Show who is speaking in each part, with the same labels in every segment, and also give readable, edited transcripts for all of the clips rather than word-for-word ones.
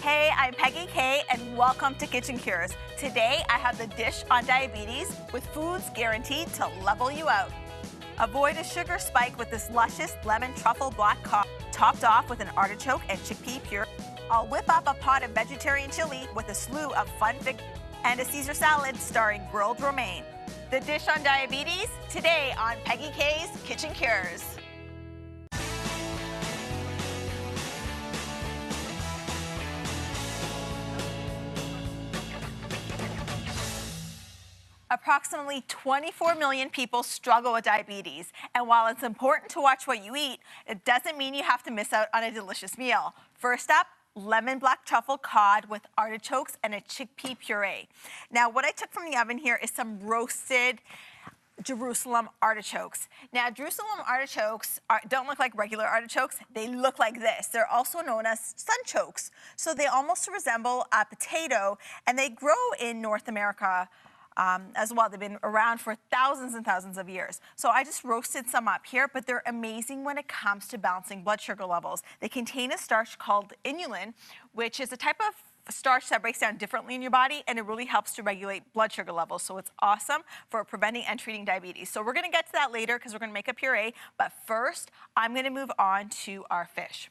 Speaker 1: Hey, I'm Peggy K, and welcome to Kitchen Cures. Today, I have the dish on diabetes with foods guaranteed to level you out. Avoid a sugar spike with this luscious lemon truffle black cod, topped off with an artichoke and chickpea puree. I'll whip up a pot of vegetarian chili with a slew of fun and a Caesar salad starring grilled romaine. The dish on diabetes, today on Peggy K's Kitchen Cures. Approximately 24 million people struggle with diabetes, and while it's important to watch what you eat, it doesn't mean you have to miss out on a delicious meal. First up, lemon black truffle cod with artichokes and a chickpea puree. Now, what I took from the oven here is some roasted Jerusalem artichokes. Now, Jerusalem artichokes don't look like regular artichokes. They look like this. They're also known as sunchokes. So they almost resemble a potato, and they grow in North America as well. They've been around for thousands and thousands of years. So I just roasted some up here, but they're amazing when it comes to balancing blood sugar levels. They contain a starch called inulin, which is a type of starch that breaks down differently in your body, and it really helps to regulate blood sugar levels. So it's awesome for preventing and treating diabetes. So we're going to get to that later because we're going to make a puree. But first, I'm going to move on to our fish.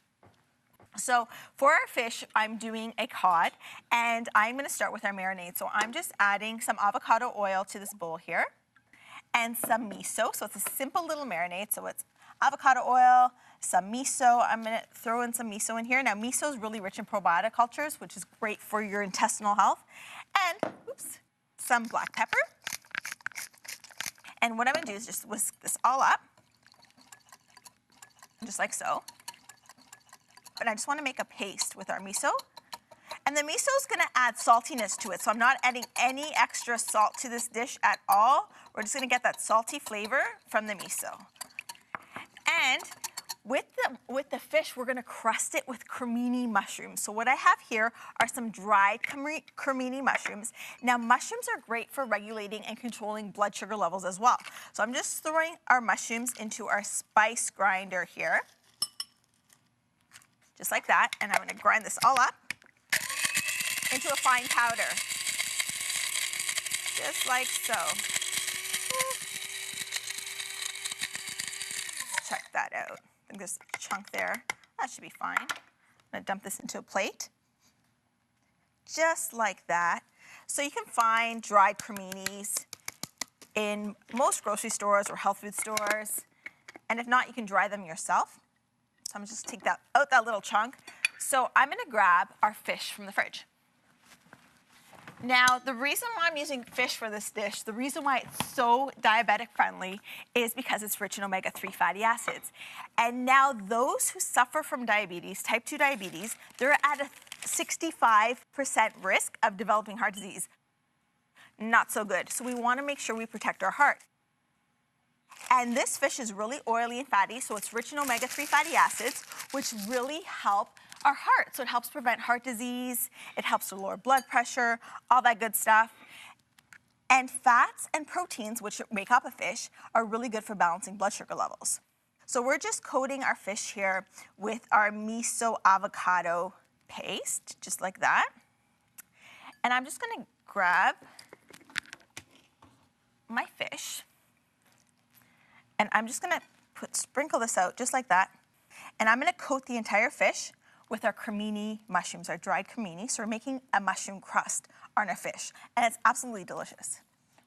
Speaker 1: So for our fish, I'm doing a cod, and I'm going to start with our marinade. So I'm just adding some avocado oil to this bowl here and some miso. So it's a simple little marinade. So it's avocado oil, some miso. I'm going to throw in some miso in here. Now, miso is really rich in probiotic cultures, which is great for your intestinal health. And, some black pepper. And what I'm going to do is just whisk this all up, just like so. And I just want to make a paste with our miso. And the miso is going to add saltiness to it, so I'm not adding any extra salt to this dish at all. We're just going to get that salty flavor from the miso. And with the fish, we're going to crust it with cremini mushrooms. So what I have here are some dried cremini mushrooms. Now, mushrooms are great for regulating and controlling blood sugar levels as well. So I'm just throwing our mushrooms into our spice grinder here. Just like that, and I'm going to grind this all up into a fine powder, just like so. Check that out. I think there's a chunk there. That should be fine. I'm going to dump this into a plate, just like that. So you can find dried creminis in most grocery stores or health food stores, and if not, you can dry them yourself. So I'm just take that out that little chunk. So I'm going to grab our fish from the fridge. Now, the reason why I'm using fish for this dish, the reason why it's so diabetic friendly is because it's rich in omega-3 fatty acids. And now those who suffer from diabetes, type 2 diabetes, they're at a 65% risk of developing heart disease. Not so good. So we want to make sure we protect our heart. And this fish is really oily and fatty, so it's rich in omega-3 fatty acids, which really help our heart. So it helps prevent heart disease, it helps to lower blood pressure, all that good stuff. And fats and proteins, which make up a fish, are really good for balancing blood sugar levels. So we're just coating our fish here with our miso avocado paste, just like that. And I'm just going to grab my fish. And I'm just going to sprinkle this out just like that. And I'm going to coat the entire fish with our cremini mushrooms, our dried cremini. So we're making a mushroom crust on our fish. And it's absolutely delicious.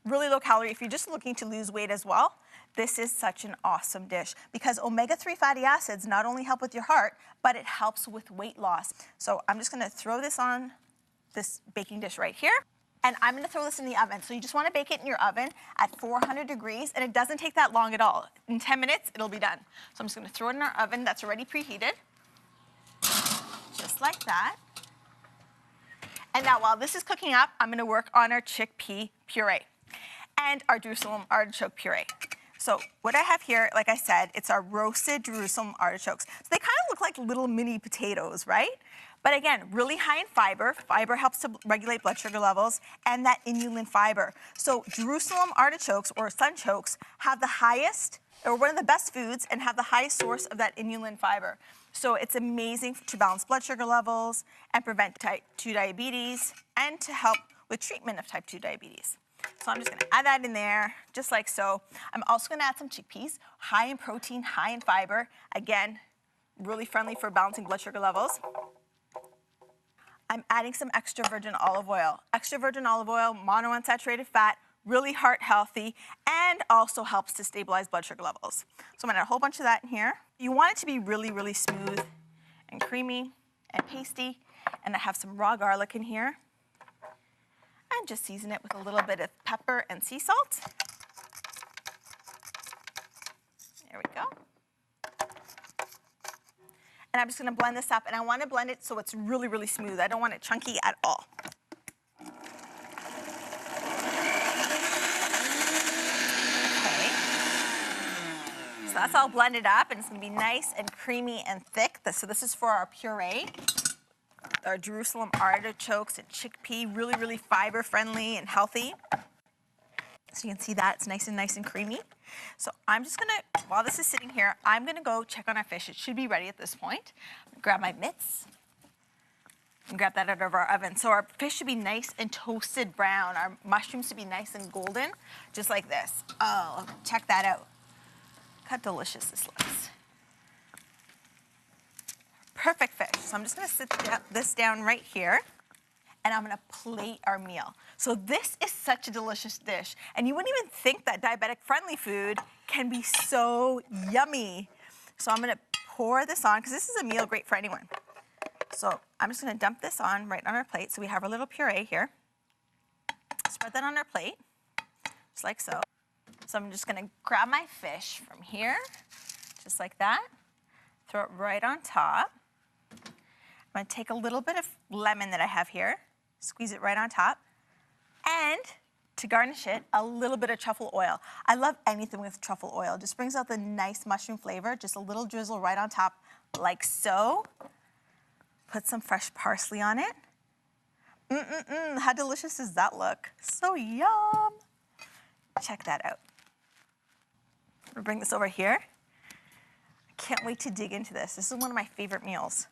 Speaker 1: Really low calorie. If you're just looking to lose weight as well, this is such an awesome dish because omega-3 fatty acids not only help with your heart, but it helps with weight loss. So I'm just going to throw this on this baking dish right here. And I'm going to throw this in the oven. So you just want to bake it in your oven at 400 degrees, and it doesn't take that long at all. In 10 minutes, it'll be done. So I'm just going to throw it in our oven that's already preheated, just like that. And now while this is cooking up, I'm going to work on our chickpea puree and our Jerusalem artichoke puree. So what I have here, like I said, it's our roasted Jerusalem artichokes. So they kind of look like little mini potatoes, right? But again, really high in fiber. Fiber helps to regulate blood sugar levels and that inulin fiber. So Jerusalem artichokes or sunchokes have the highest, or one of the best foods, and have the highest source of that inulin fiber. So it's amazing to balance blood sugar levels and prevent type 2 diabetes and to help with treatment of type 2 diabetes. So I'm just gonna add that in there, just like so. I'm also gonna add some chickpeas, high in protein, high in fiber. Again, really friendly for balancing blood sugar levels. I'm adding some extra virgin olive oil. Extra virgin olive oil, monounsaturated fat, really heart healthy, and also helps to stabilize blood sugar levels. So I'm gonna add a whole bunch of that in here. You want it to be really, really smooth and creamy and pasty. And I have some raw garlic in here. And just season it with a little bit of pepper and sea salt. There we go. And I'm just gonna blend this up, and I wanna blend it so it's really, really smooth. I don't want it chunky at all. Okay. So that's all blended up, and it's gonna be nice and creamy and thick. So this is for our puree. Our Jerusalem artichokes and chickpea, really, really fiber friendly and healthy. So you can see that it's nice and creamy. So I'm just gonna, while this is sitting here, I'm gonna go check on our fish. It should be ready at this point. Grab my mitts and grab that out of our oven. So our fish should be nice and toasted brown. Our mushrooms should be nice and golden, just like this. Oh, check that out. Look how delicious this looks. Perfect fish. So I'm just gonna sit this down right here, and I'm gonna plate our meal. So this is such a delicious dish, and you wouldn't even think that diabetic-friendly food can be so yummy. So I'm gonna pour this on, because this is a meal great for anyone. So I'm just gonna dump this on right on our plate. So we have our little puree here. Spread that on our plate, just like so. So I'm just gonna grab my fish from here, just like that. Throw it right on top. I'm gonna take a little bit of lemon that I have here, squeeze it right on top, and to garnish it, a little bit of truffle oil. I love anything with truffle oil. Just brings out the nice mushroom flavor. Just a little drizzle right on top, like so. Put some fresh parsley on it. How delicious does that look? So yum. Check that out. I'm gonna bring this over here. I can't wait to dig into this. This is one of my favorite meals.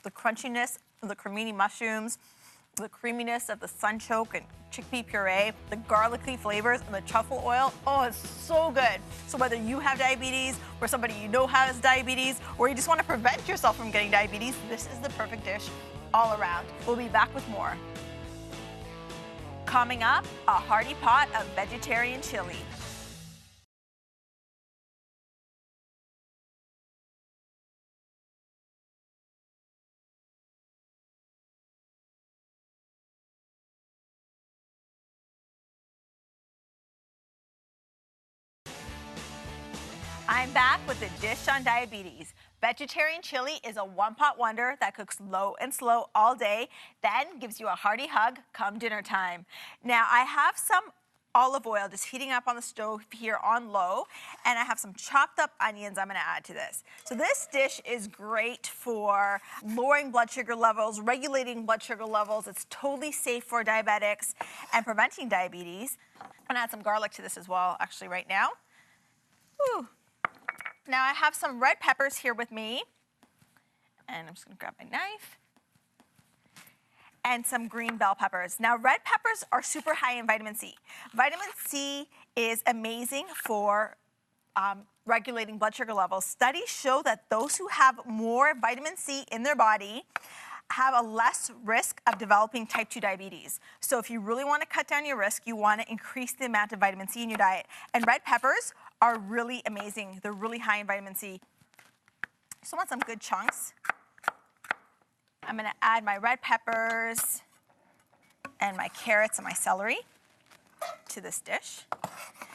Speaker 1: The crunchiness of the cremini mushrooms, the creaminess of the sunchoke and chickpea puree, the garlicky flavors, and the truffle oil. Oh, it's so good. So whether you have diabetes, or somebody you know has diabetes, or you just want to prevent yourself from getting diabetes, this is the perfect dish all around. We'll be back with more. Coming up, a hearty pot of vegetarian chili. I'm back with a dish on diabetes. Vegetarian chili is a one-pot wonder that cooks low and slow all day, then gives you a hearty hug come dinner time. Now, I have some olive oil just heating up on the stove here on low, and I have some chopped up onions I'm gonna add to this. So this dish is great for lowering blood sugar levels, regulating blood sugar levels. It's totally safe for diabetics and preventing diabetes. I'm gonna add some garlic to this as well, actually right now. Whew. Now I have some red peppers here with me, and I'm just gonna grab my knife, and some green bell peppers. Now red peppers are super high in vitamin C. Vitamin C is amazing for regulating blood sugar levels. Studies show that those who have more vitamin C in their body have a less risk of developing type 2 diabetes. So if you really want to cut down your risk, you want to increase the amount of vitamin C in your diet. And red peppers are really amazing. They're really high in vitamin C. So I want some good chunks. I'm going to add my red peppers and my carrots and my celery to this dish.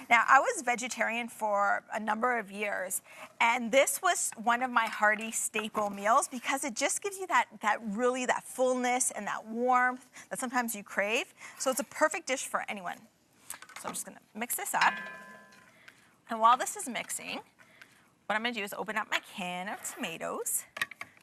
Speaker 1: Now, I was vegetarian for a number of years, and this was one of my hearty staple meals because it just gives you that fullness and that warmth that sometimes you crave. So it's a perfect dish for anyone. So I'm just gonna mix this up. And while this is mixing, what I'm gonna do is open up my can of tomatoes,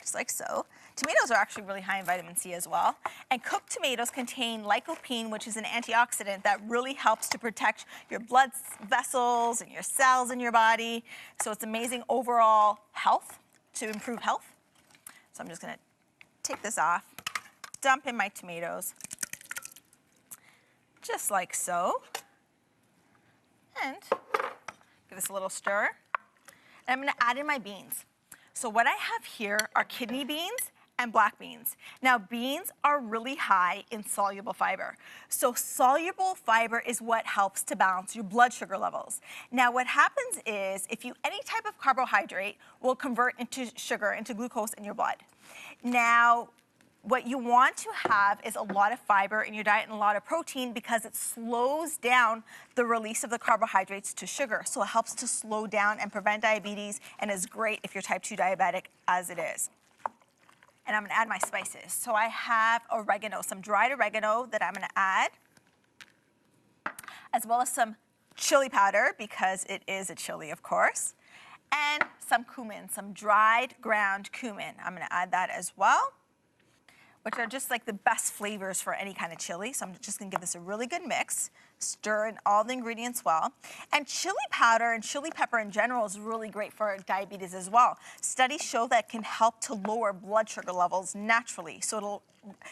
Speaker 1: just like so. Tomatoes are actually really high in vitamin C as well. And cooked tomatoes contain lycopene, which is an antioxidant that really helps to protect your blood vessels and your cells in your body. So it's amazing overall health, to improve health. So I'm just gonna take this off, dump in my tomatoes, just like so. And give this a little stir. And I'm gonna add in my beans. So what I have here are kidney beans and black beans. Now, beans are really high in soluble fiber. So soluble fiber is what helps to balance your blood sugar levels. Now, what happens is if you, any type of carbohydrate will convert into sugar, into glucose in your blood. Now, what you want to have is a lot of fiber in your diet and a lot of protein because it slows down the release of the carbohydrates to sugar. So it helps to slow down and prevent diabetes and is great if you're type 2 diabetic as it is. And I'm gonna add my spices. So I have oregano, some dried oregano that I'm gonna add, as well as some chili powder because it is a chili, of course, and some cumin, some dried ground cumin. I'm gonna add that as well, which are just like the best flavors for any kind of chili. So I'm just gonna give this a really good mix, stir in all the ingredients well. And chili powder and chili pepper in general is really great for diabetes as well. Studies show that it can help to lower blood sugar levels naturally. So it'll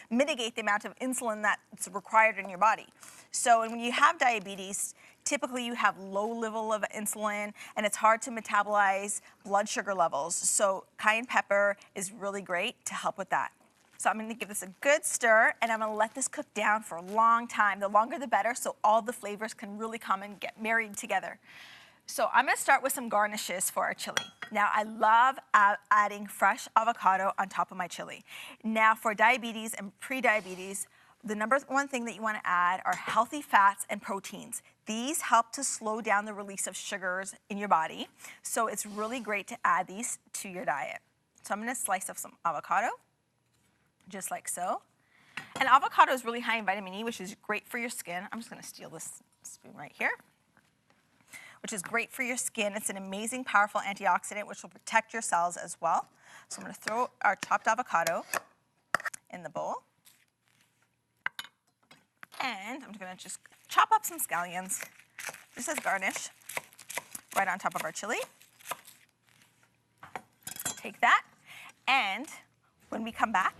Speaker 1: mitigate the amount of insulin that's required in your body. So when you have diabetes, typically you have low level of insulin and it's hard to metabolize blood sugar levels. So cayenne pepper is really great to help with that. So I'm gonna give this a good stir and I'm gonna let this cook down for a long time. The longer the better, so all the flavors can really come and get married together. So I'm gonna start with some garnishes for our chili. Now I love adding fresh avocado on top of my chili. Now for diabetes and pre-diabetes, the number one thing that you wanna add are healthy fats and proteins. These help to slow down the release of sugars in your body. So it's really great to add these to your diet. So I'm gonna slice up some avocado, just like so. And avocado is really high in vitamin E, which is great for your skin. I'm just gonna steal this spoon right here, which is great for your skin. It's an amazing, powerful antioxidant, which will protect your cells as well. So I'm gonna throw our chopped avocado in the bowl. And I'm gonna just chop up some scallions, just as garnish, right on top of our chili. Take that, and when we come back,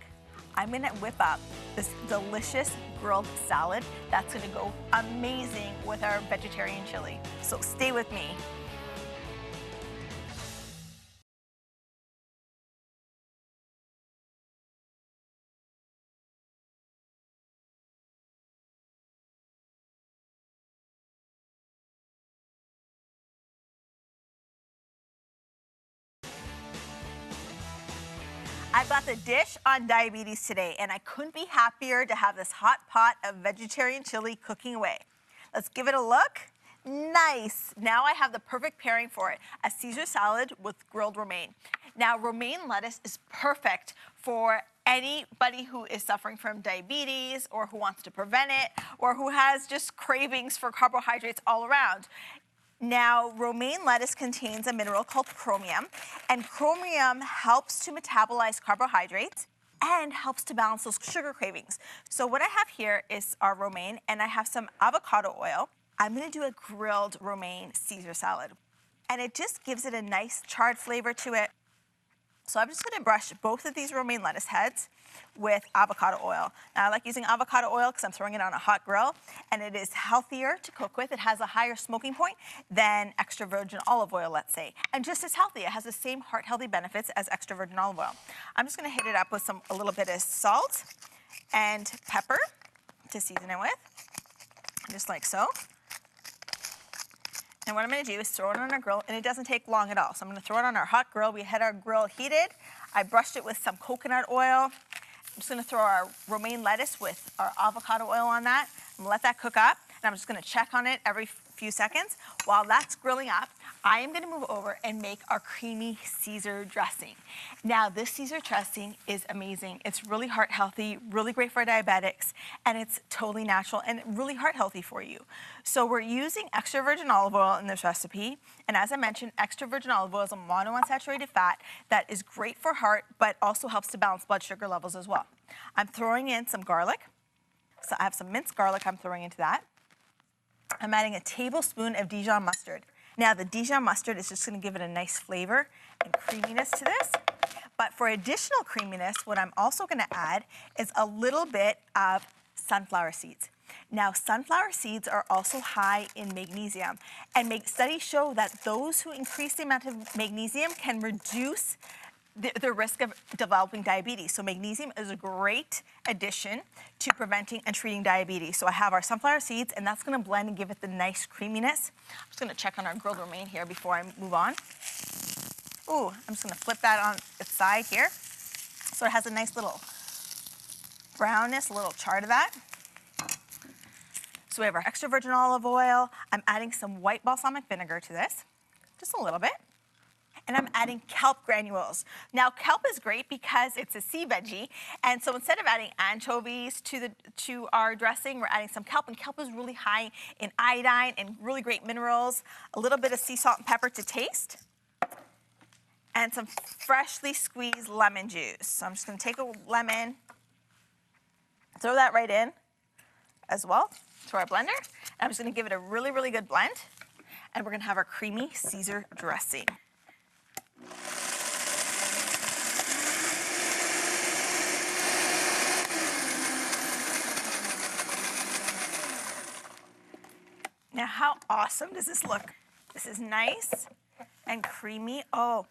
Speaker 1: I'm gonna whip up this delicious grilled salad that's gonna go amazing with our vegetarian chili. So stay with me. I've got the dish on diabetes today, and I couldn't be happier to have this hot pot of vegetarian chili cooking away. Let's give it a look. Nice. Now I have the perfect pairing for it, a Caesar salad with grilled romaine. Now, romaine lettuce is perfect for anybody who is suffering from diabetes or who wants to prevent it or who has just cravings for carbohydrates all around. Now, romaine lettuce contains a mineral called chromium, and chromium helps to metabolize carbohydrates and helps to balance those sugar cravings. So what I have here is our romaine, and I have some avocado oil. I'm gonna do a grilled romaine Caesar salad, and it just gives it a nice charred flavor to it. So I'm just gonna brush both of these romaine lettuce heads with avocado oil. Now I like using avocado oil because I'm throwing it on a hot grill and it is healthier to cook with. It has a higher smoking point than extra virgin olive oil, let's say. And just as healthy, it has the same heart healthy benefits as extra virgin olive oil. I'm just gonna hit it up with a little bit of salt and pepper to season it with, just like so. And what I'm gonna do is throw it on our grill, and it doesn't take long at all. So I'm gonna throw it on our hot grill. We had our grill heated. I brushed it with some coconut oil. I'm just gonna throw our romaine lettuce with our avocado oil on that. I'm gonna let that cook up, and I'm just gonna check on it every few seconds. While that's grilling up, I am gonna move over and make our creamy Caesar dressing. Now, this Caesar dressing is amazing. It's really heart healthy, really great for diabetics, and it's totally natural and really heart healthy for you. So we're using extra virgin olive oil in this recipe. And as I mentioned, extra virgin olive oil is a monounsaturated fat that is great for heart, but also helps to balance blood sugar levels as well. I'm throwing in some garlic. So I have some minced garlic I'm throwing into that. I'm adding a tablespoon of Dijon mustard. Now, the Dijon mustard is just going to give it a nice flavor and creaminess to this. But for additional creaminess, what I'm also going to add is a little bit of sunflower seeds. Now, sunflower seeds are also high in magnesium, and studies show that those who increase the amount of magnesium can reduce the risk of developing diabetes. So magnesium is a great addition to preventing and treating diabetes. So I have our sunflower seeds, and that's gonna blend and give it the nice creaminess. I'm just gonna check on our grilled romaine here before I move on. Ooh, I'm just gonna flip that on its side here. So it has a nice little brownness, a little char to that. So we have our extra virgin olive oil. I'm adding some white balsamic vinegar to this, just a little bit. And I'm adding kelp granules. Now, kelp is great because it's a sea veggie, and so instead of adding anchovies to our dressing, we're adding some kelp, and kelp is really high in iodine and really great minerals, a little bit of sea salt and pepper to taste, and some freshly squeezed lemon juice. So I'm just gonna take a lemon, throw that right in as well to our blender, and I'm just gonna give it a really, really good blend, and we're gonna have our creamy Caesar dressing. Now, how awesome does this look? This is nice and creamy. Oh,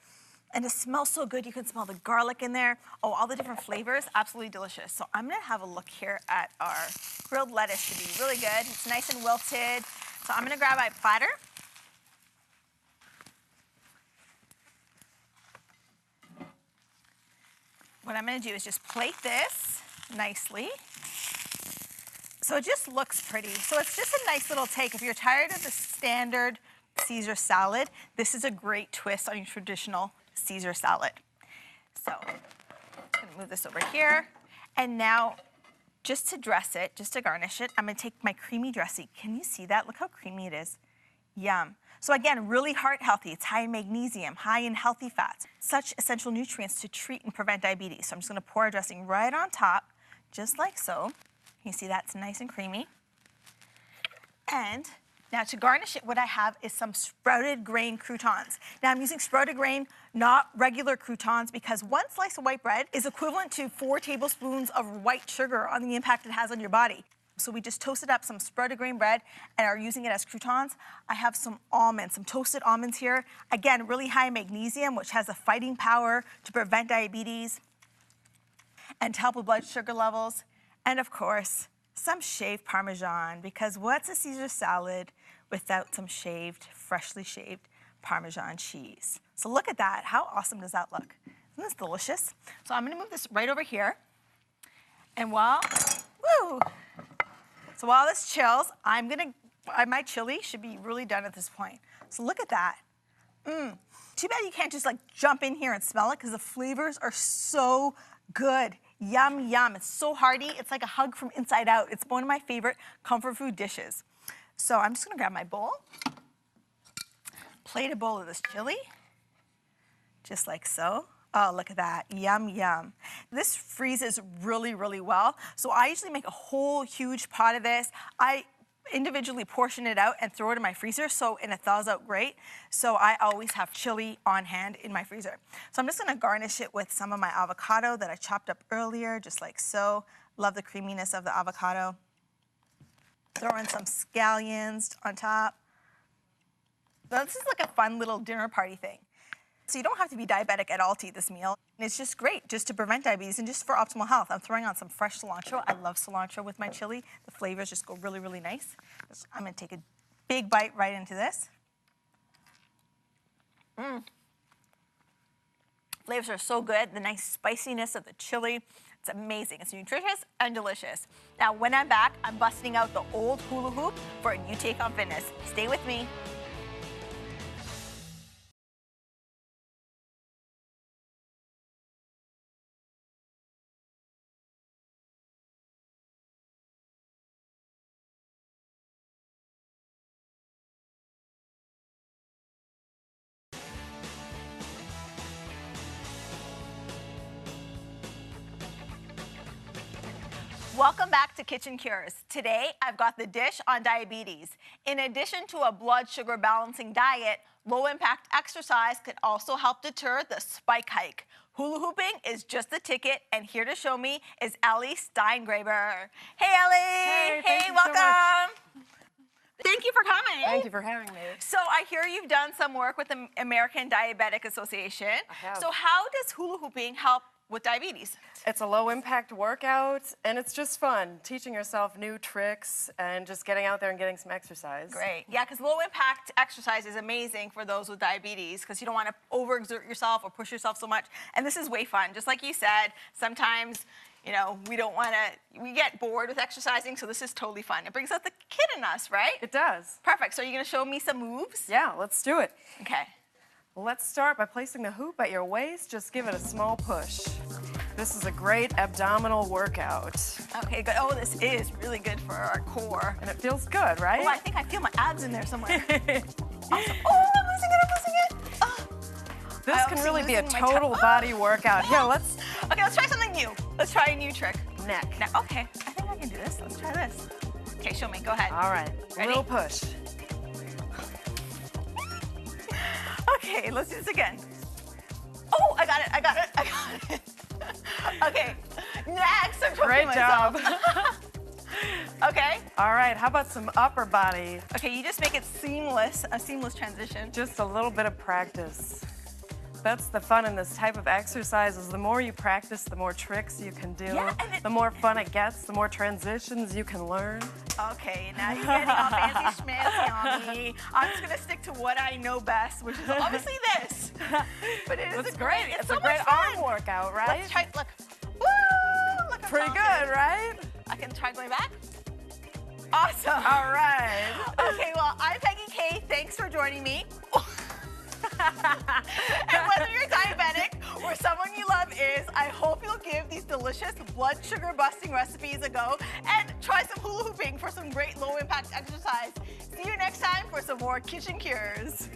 Speaker 1: and it smells so good. You can smell the garlic in there. Oh, all the different flavors, absolutely delicious. So I'm gonna have a look here at our grilled lettuce. Should be really good. It's nice and wilted. So I'm gonna grab my platter. What I'm gonna do is just plate this nicely. So it just looks pretty. So it's just a nice little take. If you're tired of the standard Caesar salad, this is a great twist on your traditional Caesar salad. So I'm gonna move this over here. And now, just to dress it, just to garnish it, I'm gonna take my creamy dressing. Can you see that? Look how creamy it is. Yum. So again, really heart healthy. It's high in magnesium, high in healthy fats, such essential nutrients to treat and prevent diabetes. So I'm just gonna pour our dressing right on top, just like so. You see that's nice and creamy. And now to garnish it, what I have is some sprouted grain croutons. Now I'm using sprouted grain, not regular croutons, because one slice of white bread is equivalent to 4 tablespoons of white sugar on the impact it has on your body. So we just toasted up some sprouted grain bread and are using it as croutons. I have some almonds, some toasted almonds here. Again, really high in magnesium, which has a fighting power to prevent diabetes and to help with blood sugar levels. And of course, some shaved Parmesan, because what's a Caesar salad without some freshly shaved Parmesan cheese? So look at that. How awesome does that look? Isn't this delicious? So I'm gonna move this right over here. And while this chills, my chili should be really done at this point. So look at that. Too bad you can't just like jump in here and smell it, because the flavors are so good. Yum, yum. It's so hearty. It's like a hug from inside out. It's one of my favorite comfort food dishes. So I'm just gonna grab my bowl, plate a bowl of this chili, just like so. Oh, look at that. Yum, yum. This freezes really, really well. So I usually make a whole huge pot of this. I individually portion it out and throw it in my freezer, and it thaws out great. So I always have chili on hand in my freezer. So I'm just gonna garnish it with some of my avocado that I chopped up earlier, just like so. Love the creaminess of the avocado. Throw in some scallions on top. So this is like a fun little dinner party thing. So you don't have to be diabetic at all to eat this meal. And it's just great just to prevent diabetes and just for optimal health. I'm throwing on some fresh cilantro. I love cilantro with my chili. The flavors just go really, really nice. I'm gonna take a big bite right into this. Flavors are so good. The nice spiciness of the chili. It's amazing. It's nutritious and delicious. Now, when I'm back, I'm busting out the old hula hoop for a new take on fitness. Stay with me. Welcome back to Kitchen Cures. Today, I've got the dish on diabetes. In addition to a blood sugar balancing diet, low-impact exercise can also help deter the spike hike. Hula hooping is just the ticket, and here to show me is Ellie Steingraber. Hey, Ellie.
Speaker 2: Hey,
Speaker 1: welcome.
Speaker 2: So much.
Speaker 1: Thank you for coming.
Speaker 2: Thank you for having me.
Speaker 1: So I hear you've done some work with the American Diabetic Association.
Speaker 2: I have.
Speaker 1: So how does hula hooping help with diabetes?
Speaker 2: It's a low-impact workout, and it's just fun, teaching yourself new tricks and just getting out there and getting some exercise.
Speaker 1: Great. Yeah, because low-impact exercise is amazing for those with diabetes because you don't want to overexert yourself or push yourself so much. And this is way fun. Just like you said, sometimes, you know, we get bored with exercising, so this is totally fun. It brings out the kid in us, right?
Speaker 2: It does.
Speaker 1: Perfect. So are you going to show me some moves?
Speaker 2: Yeah, let's do it.
Speaker 1: Okay.
Speaker 2: Let's start by placing the hoop at your waist. Just give it a small push. This is a great abdominal workout.
Speaker 1: Okay, good. Oh, this is really good for our core.
Speaker 2: And it feels good, right?
Speaker 1: Oh, I think I feel my abs in there somewhere. Awesome. Oh, I'm losing it. Oh.
Speaker 2: This can really be a total body workout. Here, let's...
Speaker 1: Okay, let's try something new. Let's try a new trick.
Speaker 2: Neck.
Speaker 1: Okay, I think I can do this. Let's try this. Okay, show me. Go ahead.
Speaker 2: All right.
Speaker 1: Ready?
Speaker 2: Little push.
Speaker 1: Okay, let's do this again. Oh, I got it. Okay, next, I'm choking
Speaker 2: Great
Speaker 1: myself.
Speaker 2: job.
Speaker 1: Okay.
Speaker 2: All right, how about some upper body?
Speaker 1: Okay, you just make it seamless, a seamless transition.
Speaker 2: Just a little bit of practice. That's the fun in this type of exercises. The more you practice, the more tricks you can do.
Speaker 1: Yeah,
Speaker 2: the more fun it gets, the more transitions you can learn.
Speaker 1: Okay, now you're getting all fancy schmancy on me. I'm just gonna stick to what I know best, which is obviously this. But it is
Speaker 2: great.
Speaker 1: It's
Speaker 2: a
Speaker 1: so
Speaker 2: great
Speaker 1: much fun.
Speaker 2: arm workout, right?
Speaker 1: Let's try. Look. Woo! Look, I'm
Speaker 2: Pretty
Speaker 1: confident.
Speaker 2: good, right?
Speaker 1: I can try going back. Awesome.
Speaker 2: All right.
Speaker 1: Okay, well, I'm Peggy K. Thanks for joining me. And whether you're diabetic or someone you love is, I hope you'll give these delicious blood sugar busting recipes a go and try some hula hooping for some great low impact exercise. See you next time for some more Kitchen Cures.